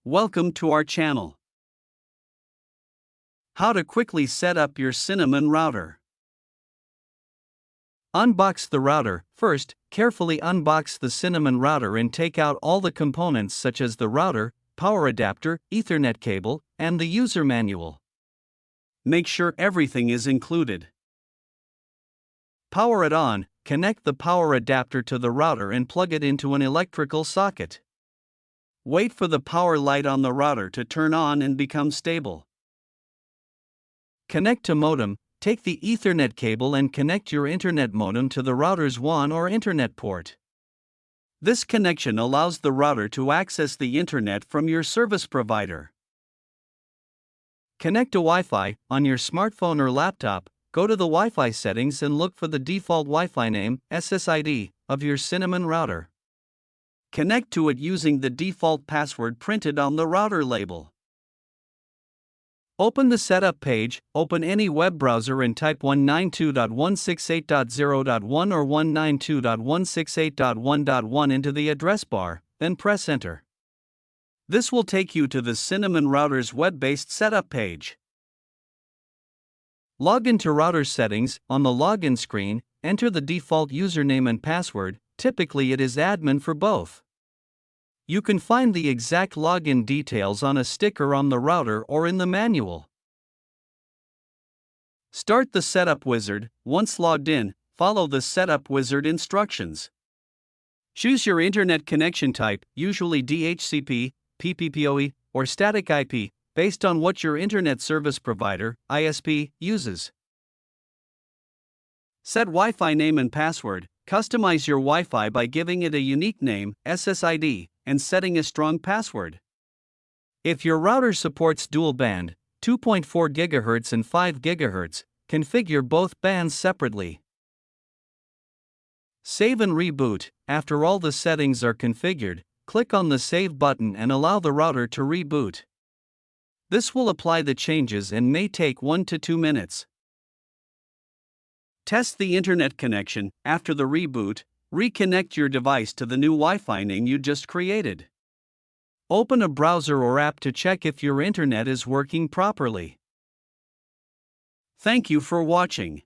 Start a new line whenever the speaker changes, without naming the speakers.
Welcome to our channel. How to quickly set up your Cinamon router. Unbox the router. First, carefully unbox the Cinamon router and take out all the components such as the router, power adapter, Ethernet cable, and the user manual. Make sure everything is included. Power it on. Connect the power adapter to the router and plug it into an electrical socket. Wait for the power light on the router to turn on and become stable. Connect to modem. Take the Ethernet cable and connect your internet modem to the router's WAN or internet port. This connection allows the router to access the internet from your service provider. Connect to Wi-Fi. On your smartphone or laptop, go to the Wi-Fi settings and look for the default Wi-Fi name, SSID, of your Cinamon router. Connect to it using the default password printed on the router label. Open the setup page, open any web browser and type 192.168.0.1 or 192.168.1.1 into the address bar, then press enter. This will take you to the Cinamon router's web-based setup page. Log into router settings. On the login screen, enter the default username and password. Typically it is admin for both. You can find the exact login details on a sticker on the router or in the manual. Start the setup wizard. Once logged in, follow the setup wizard instructions. Choose your internet connection type, usually DHCP, PPPoE, or static IP, based on what your internet service provider, ISP, uses. Set Wi-Fi name and password. Customize your Wi-Fi by giving it a unique name, SSID, and setting a strong password. If your router supports dual band, 2.4 GHz and 5 GHz, configure both bands separately. Save and reboot. After all the settings are configured, click on the Save button and allow the router to reboot. This will apply the changes and may take 1 to 2 minutes. Test the internet connection. After the reboot, reconnect your device to the new Wi-Fi name you just created. Open a browser or app to check if your internet is working properly. Thank you for watching.